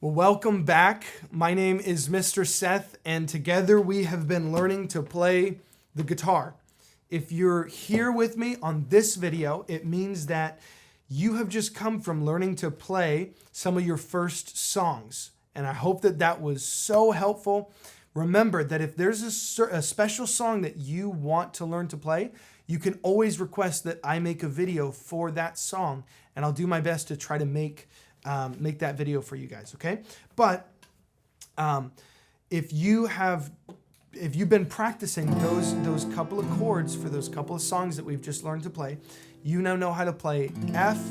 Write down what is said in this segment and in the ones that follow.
Well, welcome back. My name is Mr. Seth, and together we have been learning to play the guitar. If you're here with me on this video, it means that you have just come from learning to play some of your first songs. And I hope that that was so helpful. Remember that if there's a special song that you want to learn to play, you can always request that I make a video for that song, and I'll do my best to try to make that video for you guys, okay? But if you've been practicing those couple of chords for those couple of songs that we've just learned to play, you now know how to play F,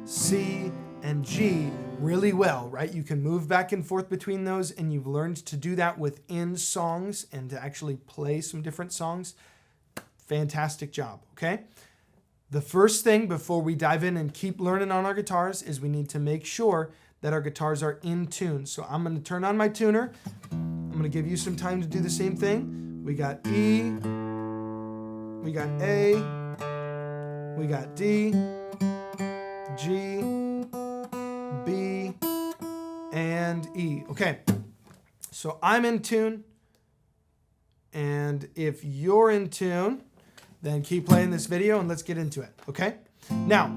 C, and G really well, right? You can move back and forth between those, and you've learned to do that within songs and to actually play some different songs. Fantastic job, okay? The first thing before we dive in and keep learning on our guitars is we need to make sure that our guitars are in tune. So I'm going to turn on my tuner. I'm going to give you some time to do the same thing. We got E, we got A, we got D, G, B, and E. Okay, so I'm in tune, and if you're in tune, then keep playing this video and let's get into it, okay? Now,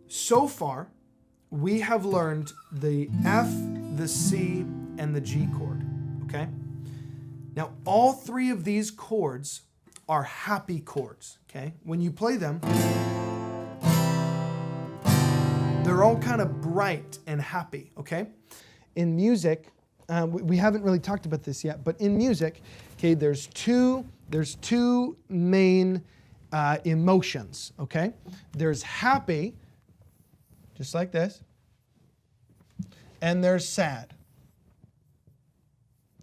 so far, we have learned the F, the C, and the G chord, okay? Now, all three of these chords are happy chords, okay? When you play them, they're all kind of bright and happy, okay? In music, we haven't really talked about this yet, but in music, okay, there's two main emotions, okay? There's happy, just like this, and there's sad,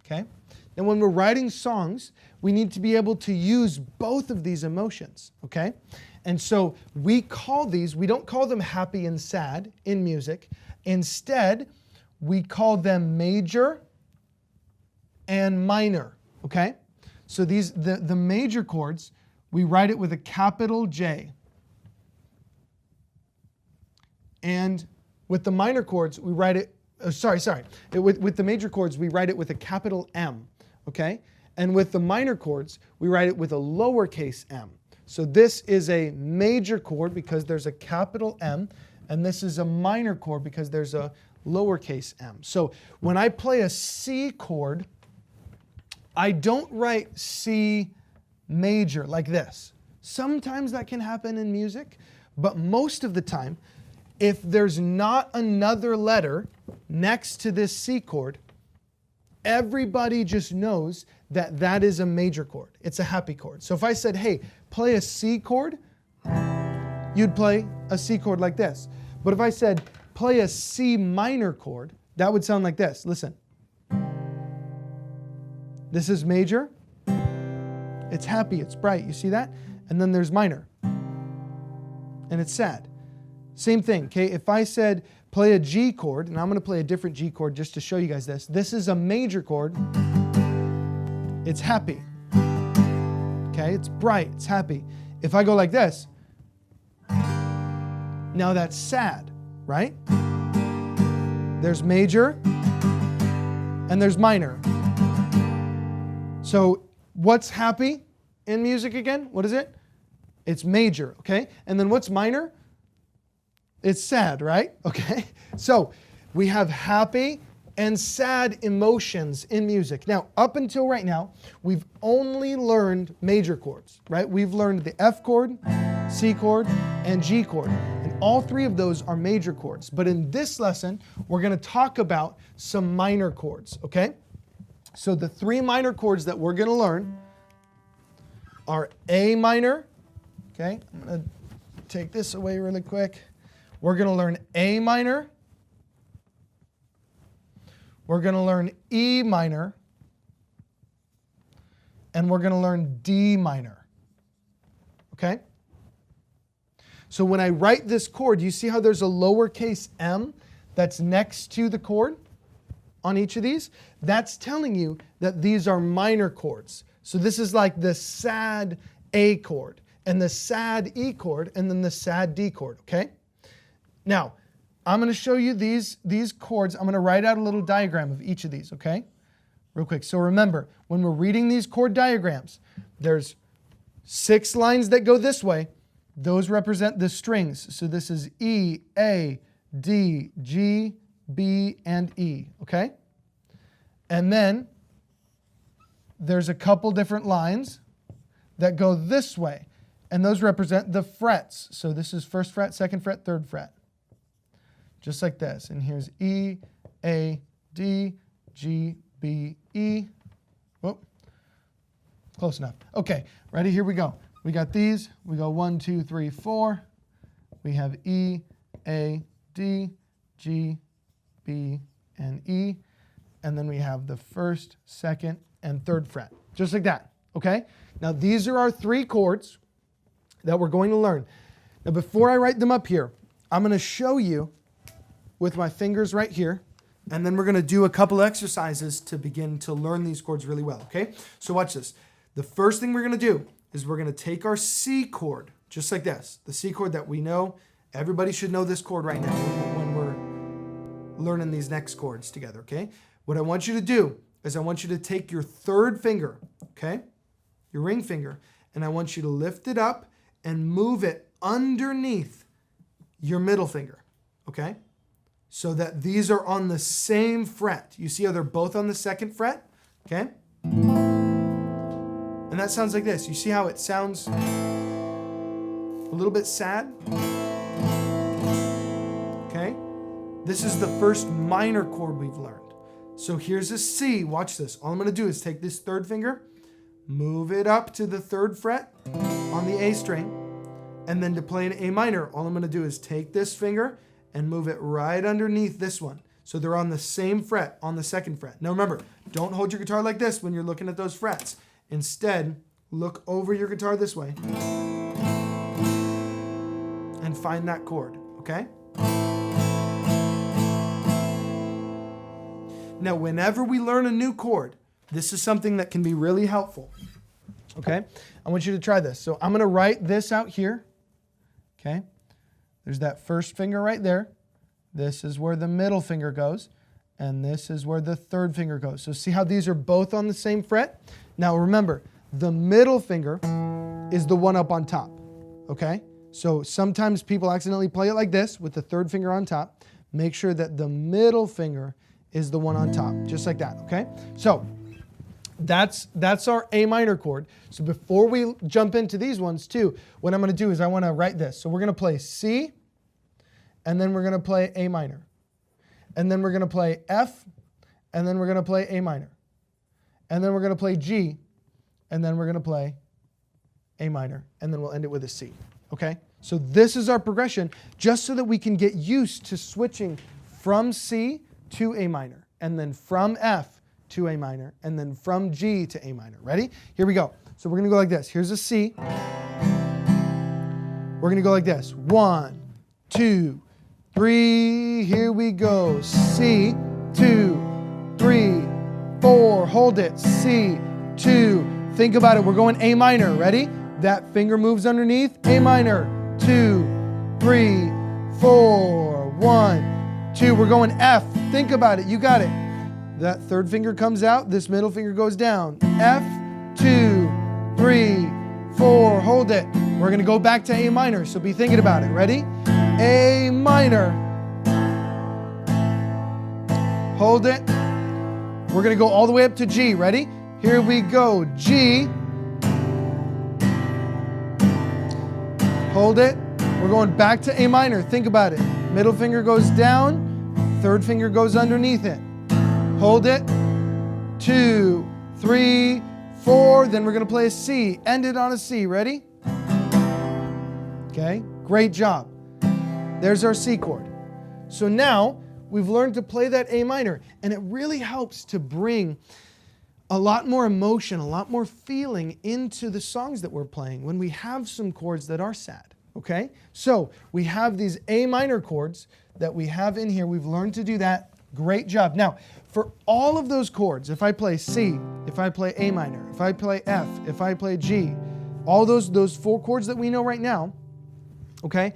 okay? And when we're writing songs, we need to be able to use both of these emotions, okay? And so we don't call them happy and sad in music. Instead, we call them major and minor, okay? So the major chords, we write it with a capital J. And with the minor chords, we write it, with the major chords, we write it with a capital M, okay? And with the minor chords, we write it with a lowercase m. So this is a major chord because there's a capital M, and this is a minor chord because there's a lowercase m. So when I play a C chord, I don't write C major like this. Sometimes that can happen in music, but most of the time, if there's not another letter next to this C chord, everybody just knows that that is a major chord. It's a happy chord. So if I said, hey, play a C chord, you'd play a C chord like this. But if I said, play a C minor chord, that would sound like this. Listen. This is major. It's happy, it's bright. You see that? And then there's minor. And it's sad. Same thing, okay? If I said play a G chord, and I'm going to play a different G chord just to show you guys this. This is a major chord. It's happy. Okay? It's bright, it's happy. If I go like this, now that's sad, right? There's major and there's minor. So what's happy in music again? What is it? It's major, okay? And then what's minor? It's sad, right? Okay? So we have happy and sad emotions in music. Now, up until right now, we've only learned major chords, right? We've learned the F chord, C chord, and G chord. And all three of those are major chords. But in this lesson, we're going to talk about some minor chords, okay? So the three minor chords that we're going to learn are A minor. Okay, I'm going to take this away really quick. We're going to learn A minor. We're going to learn E minor. And we're going to learn D minor. Okay? So when I write this chord, you see how there's a lowercase m that's next to the chord? On each of these, that's telling you that these are minor chords. So this is like the sad A chord, and the sad E chord, and then the sad D chord, okay? Now, I'm going to show you these chords. I'm going to write out a little diagram of each of these, okay? Real quick. So remember, when we're reading these chord diagrams, there's 6 lines that go this way. Those represent the strings. So this is E, A, D, G, B, and E, okay? And then there's a couple different lines that go this way, and those represent the frets. So this is 1st fret, 2nd fret, 3rd fret. Just like this. And here's E, A, D, G, B, E. Whoop. Close enough. Okay, ready? Here we go. We got these. We go 1, 2, 3, 4. We have E, A, D, G, B, and E. And then we have the 1st, 2nd, and 3rd fret. Just like that. Okay? Now these are our 3 chords that we're going to learn. Now before I write them up here, I'm going to show you with my fingers right here, and then we're going to do a couple exercises to begin to learn these chords really well, okay? So watch this. The first thing we're going to do is we're going to take our C chord, just like this, the C chord that we know. Everybody should know this chord right now when we're learning these next chords together, okay? What I want you to do is I want you to take your 3rd finger, okay, your ring finger, and I want you to lift it up and move it underneath your middle finger, okay? So that these are on the same fret. You see how they're both on the 2nd fret? Okay? And that sounds like this. You see how it sounds a little bit sad? Okay? This is the first minor chord we've learned. So here's a C. Watch this. All I'm going to do is take this 3rd finger, move it up to the 3rd fret on the A string, and then to play an A minor, all I'm going to do is take this finger and move it right underneath this one. So they're on the same fret, on the 2nd fret. Now remember, don't hold your guitar like this when you're looking at those frets. Instead, look over your guitar this way and find that chord, okay? Now, whenever we learn a new chord, this is something that can be really helpful, okay? I want you to try this. So I'm going to write this out here, okay? There's that 1st finger right there. This is where the middle finger goes. And this is where the 3rd finger goes. So see how these are both on the same fret? Now remember, the middle finger is the one up on top. Okay? So sometimes people accidentally play it like this with the 3rd finger on top. Make sure that the middle finger is the one on top. Just like that. Okay? So that's our A minor chord. So before we jump into these ones too, what I'm going to do is I want to write this. So we're going to play C, and then we're going to play A minor. And then we're going to play F, and then we're going to play A minor. And then we're going to play G, and then we're going to play A minor. And then we'll end it with a C. Okay? So this is our progression, just so that we can get used to switching from C to A minor, and then from F to A minor, and then from G to A minor. Ready? Here we go. So we're going to go like this. Here's a C. We're going to go like this. 1, 2, 3. Here we go. C, 2, 3, 4. Hold it. C, 2. Think about it. We're going A minor. Ready? That finger moves underneath. A minor. 2, 3, 4. 1, 2. We're going F. Think about it. You got it. That 3rd finger comes out. This middle finger goes down. F, 2, 3, 4. Hold it. We're going to go back to A minor, so be thinking about it. Ready? A minor. Hold it. We're going to go all the way up to G. Ready? Here we go. G. Hold it. We're going back to A minor. Think about it. Middle finger goes down. 3rd finger goes underneath it. Hold it. 2, 3, 4. Then we're going to play a C. End it on a C. Ready? Okay. Great job. There's our C chord. So now we've learned to play that A minor, and it really helps to bring a lot more emotion, a lot more feeling into the songs that we're playing when we have some chords that are sad. Okay? So we have these A minor chords that we have in here. We've learned to do that. Great job. Now, for all of those chords, if I play C, if I play A minor, if I play F, if I play G, all those 4 chords that we know right now, okay,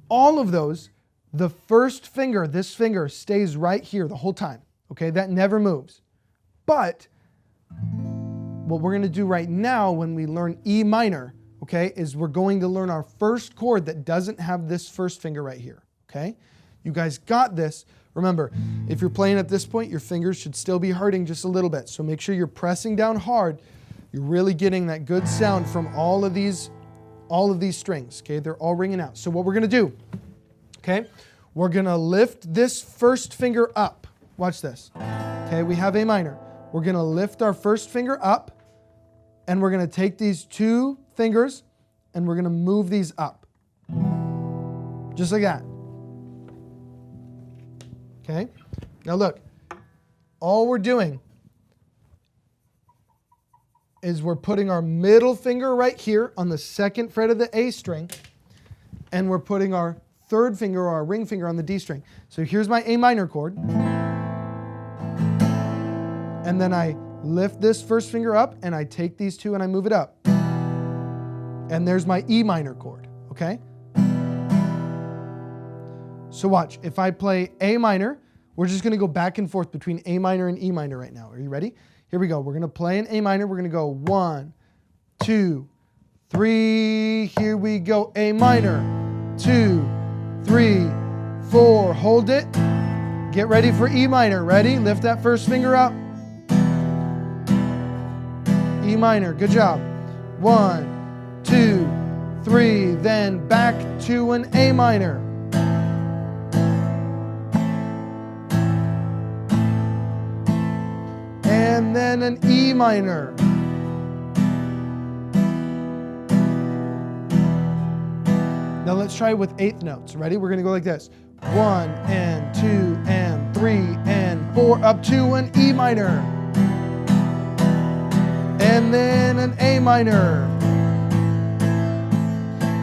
all of those the first finger, this finger, stays right here the whole time. Okay, that never moves. But what we're going to do right now when we learn E minor, okay, is we're going to learn our first chord that doesn't have this first finger right here. Okay, you guys got this. Remember, if you're playing at this point, your fingers should still be hurting just a little bit. So make sure you're pressing down hard. You're really getting that good sound from all of these strings. Okay, they're all ringing out. So what we're going to do, okay, we're going to lift this first finger up. Watch this. Okay, we have A minor. We're going to lift our first finger up, and we're going to take these two fingers, and we're going to move these up. Just like that. Okay? Now look, all we're doing is we're putting our middle finger right here on the second fret of the A string, and we're putting our third finger or our ring finger on the D string. So here's my A minor chord. And then I lift this first finger up, and I take these two and I move it up. And there's my E minor chord, okay? So watch, if I play A minor, we're just going to go back and forth between A minor and E minor right now. Are you ready? Here we go. We're going to play an A minor. We're going to go 1, 2, 3. Here we go. A minor. 2, 3, 4. Hold it. Get ready for E minor. Ready? Lift that first finger up. E minor. Good job. 1, 2, 3. Then back to an A minor. And then an E minor. Now let's try it with eighth notes. Ready? We're going to go like this. 1 and 2 and 3 and 4 up to an E minor. And then an A minor.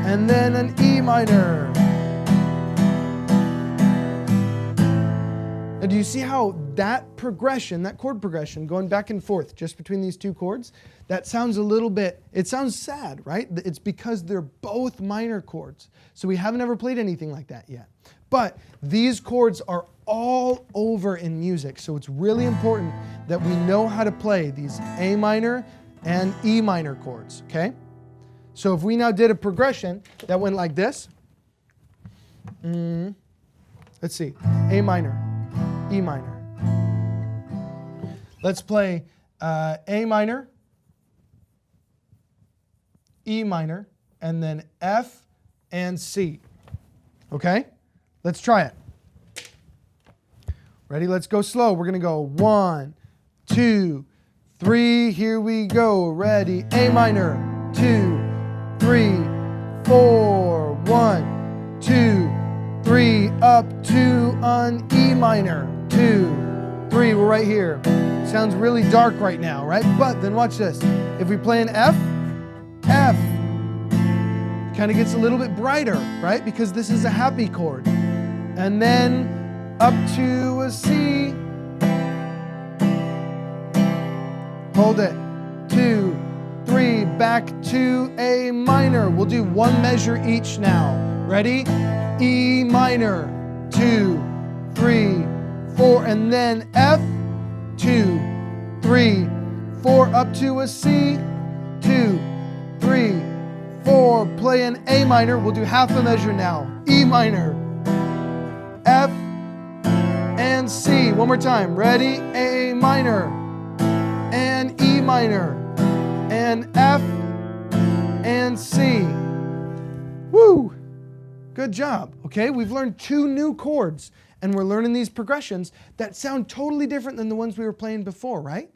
And then an E minor. Now, do you see how that progression, that chord progression, going back and forth just between these two chords, that sounds a little bit, it sounds sad, right? It's because they're both minor chords. So we haven't ever played anything like that yet. But these chords are all over in music. So it's really important that we know how to play these A minor and E minor chords, okay? So if we now did a progression that went like this, let's see, A minor, E minor. Let's play A minor, E minor, and then F and C. Okay? Let's try it. Ready? Let's go slow. We're going to go 1, 2, 3. Here we go. Ready? A minor, 2, 3, 4. 1, 2, 3. Up to an E minor. 2, 3. We're right here. Sounds really dark right now, right? But then watch this. If we play an F, F kind of gets a little bit brighter, right? Because this is a happy chord. And then up to a C. Hold it. 2, 3. Back to A minor. We'll do one measure each now. Ready? E minor. 2, 3, 4. And then F. 2, 3, 4. Up to a C. 2, 3, 4. Play an A minor. We'll do half a measure now. E minor, F, and C. One more time. Ready? A minor, and E minor, and F, and C. Woo! Good job. Okay, we've learned 2 new chords, and we're learning these progressions that sound totally different than the ones we were playing before, right?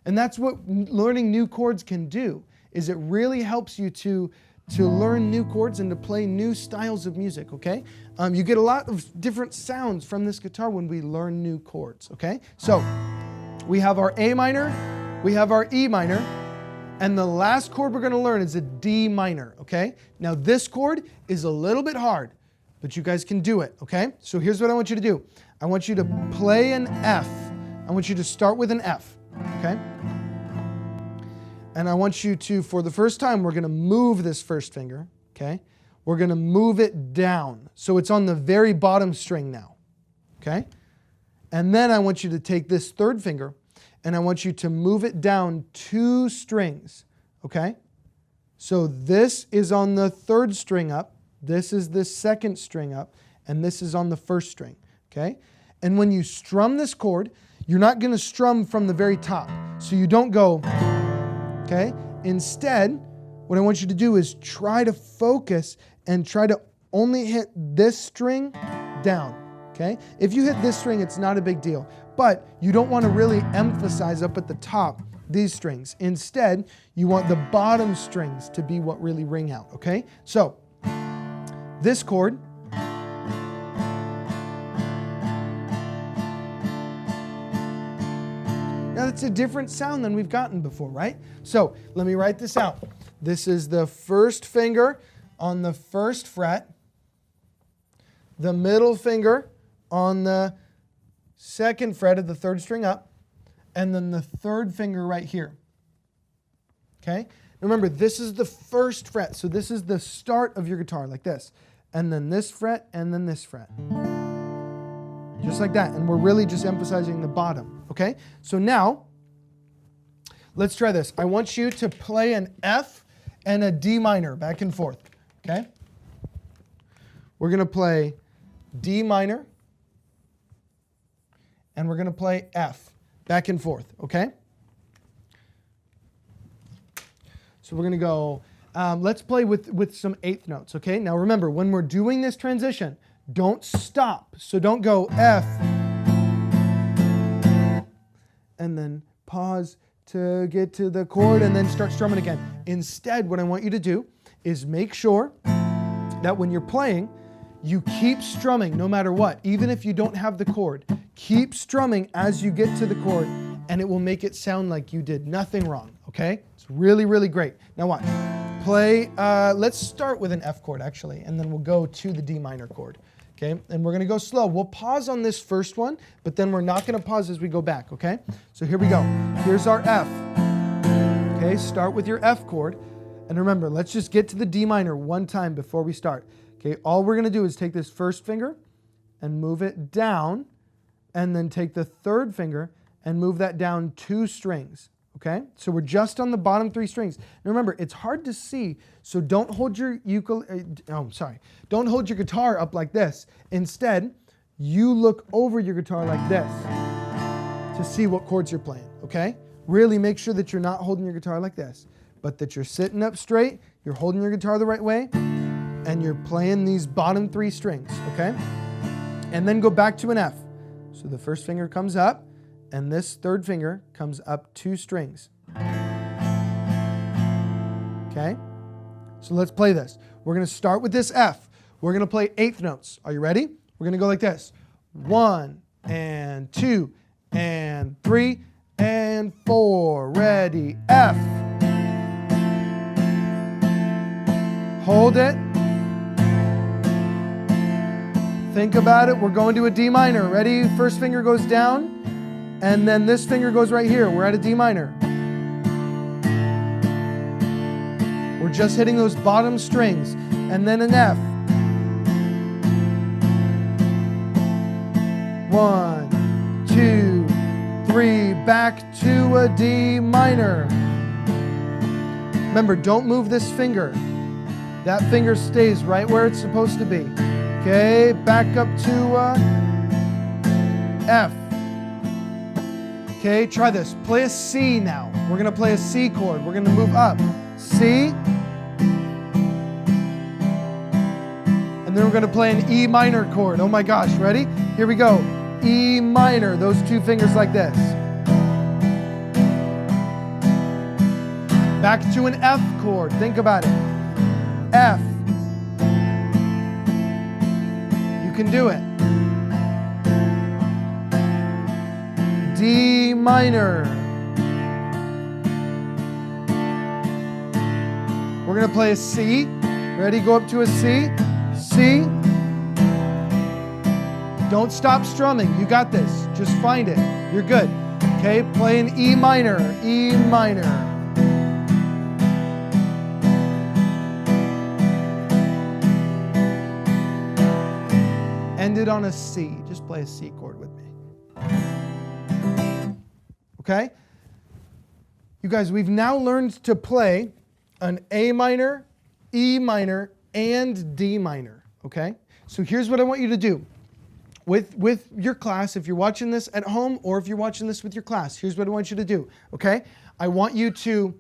And that's what learning new chords can do, is it really helps you to learn new chords and to play new styles of music, okay? You get a lot of different sounds from this guitar when we learn new chords, okay? So we have our A minor, we have our E minor, and the last chord we're going to learn is a D minor, okay? Now this chord is a little bit hard, but you guys can do it, okay? So here's what I want you to do. I want you to play an F. I want you to start with an F, okay? And I want you to, for the first time, we're going to move this first finger, okay? we're going to move it down. So it's on the very bottom string now. Okay? And then I want you to take this third finger and I want you to move it down 2 strings. Okay? So this is on the third string up, this is the second string up, and this is on the first string. Okay? And when you strum this chord, you're not going to strum from the very top. So you don't go, okay? Instead, what I want you to do is try to focus and try to only hit this string down, okay? If you hit this string, it's not a big deal. But you don't want to really emphasize up at the top these strings. Instead, you want the bottom strings to be what really ring out, okay? So, this chord, now that's a different sound than we've gotten before, right? So let me write this out. This is the first finger on the first fret, the middle finger on the second fret of the third string up, and then the third finger right here. Okay? Now remember, this is the first fret, so this is the start of your guitar, like this. And then this fret, and then this fret. Just like that. And we're really just emphasizing the bottom. Okay? So now, let's try this. I want you to play an F and a D minor back and forth. Okay? We're going to play D minor. And we're going to play F back and forth. Okay? So we're going to go, let's play with some eighth notes. Okay? Now remember, when we're doing this transition, don't stop. So don't go F and then pause to get to the chord and then start strumming again. Instead, what I want you to do is make sure that when you're playing, you keep strumming no matter what. Even if you don't have the chord, keep strumming as you get to the chord and it will make it sound like you did nothing wrong. Okay? It's really, really great. Now watch. Play, let's start with an F chord actually, and then we'll go to the D minor chord. Okay, and we're going to go slow. We'll pause on this first one, but then we're not going to pause as we go back, okay? So here we go. Here's our F. Okay, start with your F chord. And remember, let's just get to the D minor one time before we start. Okay, all we're going to do is take this first finger and move it down, and then take the third finger and move that down 2 strings. Okay, so we're just on the bottom 3 strings. Now remember, it's hard to see, so don't hold your don't hold your guitar up like this. Instead, you look over your guitar like this to see what chords you're playing. Okay, really make sure that you're not holding your guitar like this, but that you're sitting up straight, you're holding your guitar the right way, and you're playing these bottom 3 strings. Okay, and then go back to an F. So the first finger comes up, and this third finger comes up 2 strings. Okay? So let's play this. We're going to start with this F. We're going to play eighth notes. Are you ready? We're going to go like this. 1 and 2 and 3 and 4. Ready? F. Hold it. Think about it. We're going to a D minor. Ready? First finger goes down. And then this finger goes right here. We're at a D minor. We're just hitting those bottom strings. And then an F. 1, 2, 3. Back to a D minor. Remember, don't move this finger. That finger stays right where it's supposed to be. Okay, back up to a F. Okay, try this. Play a C now. We're going to play a C chord. We're going to move up. C. And then we're going to play an E minor chord. Oh my gosh, ready? Here we go. E minor. Those 2 fingers like this. Back to an F chord. Think about it. F. You can do it. D minor. We're going to play a C. Ready? Go up to a C. C. Don't stop strumming. You got this. Just find it. You're good. Okay, play an E minor. E minor. end it on a C. Just play a C chord with me. Okay? You guys, we've now learned to play an A minor, E minor, and D minor. Okay? So here's what I want you to do. With your class, if you're watching this at home or if you're watching this with your class, here's what I want you to do, okay? I want you to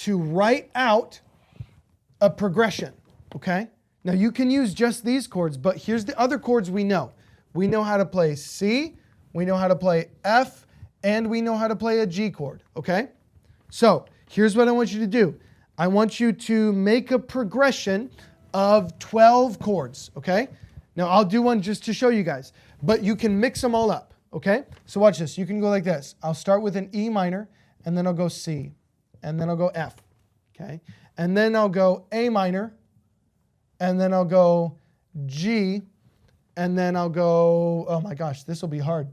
write out a progression, okay? Now you can use just these chords, but here's the other chords we know. We know how to play C, we know how to play F, and we know how to play a G chord, okay? So here's what I want you to do. I want you to make a progression of 12 chords, okay? Now, I'll do one just to show you guys, but you can mix them all up, okay? So watch this. You can go like this. I'll start with an E minor, and then I'll go C, and then I'll go F, okay? And then I'll go A minor, and then I'll go G, and then I'll go, oh my gosh, this will be hard,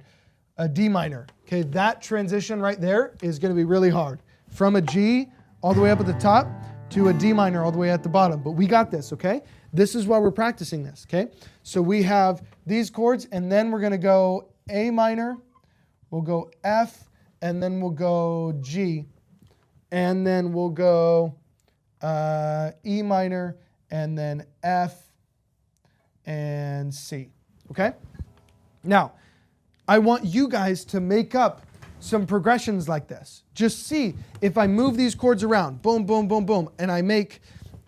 a D minor. Okay, that transition right there is going to be really hard. From a G all the way up at the top to a D minor all the way at the bottom. But we got this, okay? This is why we're practicing this, okay? So we have these chords, and then we're going to go A minor, we'll go F, and then we'll go G, and then we'll go E minor, and then F and C, okay? Now, I want you guys to make up some progressions like this. Just see if I move these chords around, boom, boom, boom, boom, and I make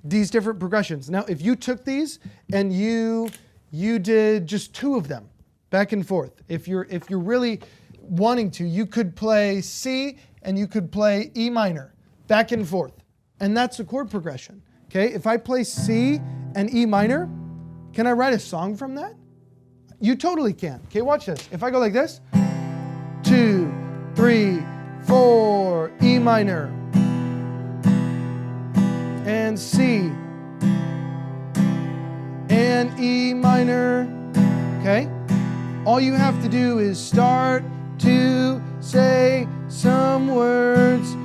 these different progressions. Now, if you took these and you did just 2 of them back and forth, if you're really wanting to, you could play C and you could play E minor back and forth, and that's a chord progression. Okay, if I play C and E minor, can I write a song from that? You totally can. Okay, watch this. If I go like this, 2, 3, 4, E minor, and C, and E minor, okay? All you have to do is start to say some words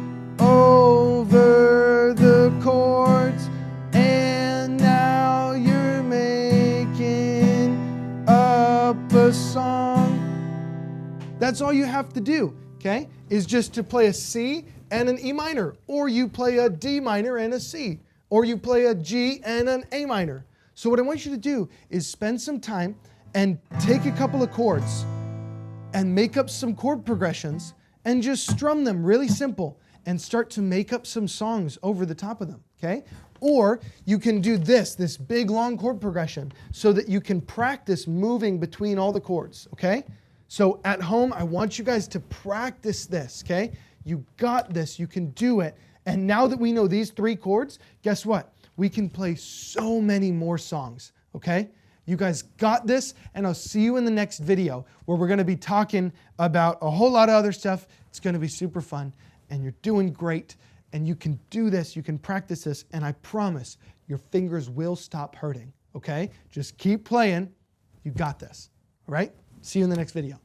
over the chords, and now you're making up a song. That's all you have to do, okay? Is just to play a C and an E minor, or you play a D minor and a C, or you play a G and an A minor. So what I want you to do is spend some time and take a couple of chords and make up some chord progressions and just strum them really simple and start to make up some songs over the top of them, okay? Or you can do this big long chord progression so that you can practice moving between all the chords, okay? So at home, I want you guys to practice this, okay? You got this, you can do it. And now that we know these 3 chords, guess what? We can play so many more songs, okay? You guys got this, and I'll see you in the next video where we're going to be talking about a whole lot of other stuff. It's going to be super fun, and you're doing great, and you can do this, you can practice this, and I promise your fingers will stop hurting, okay? Just keep playing. You got this, all right? See you in the next video.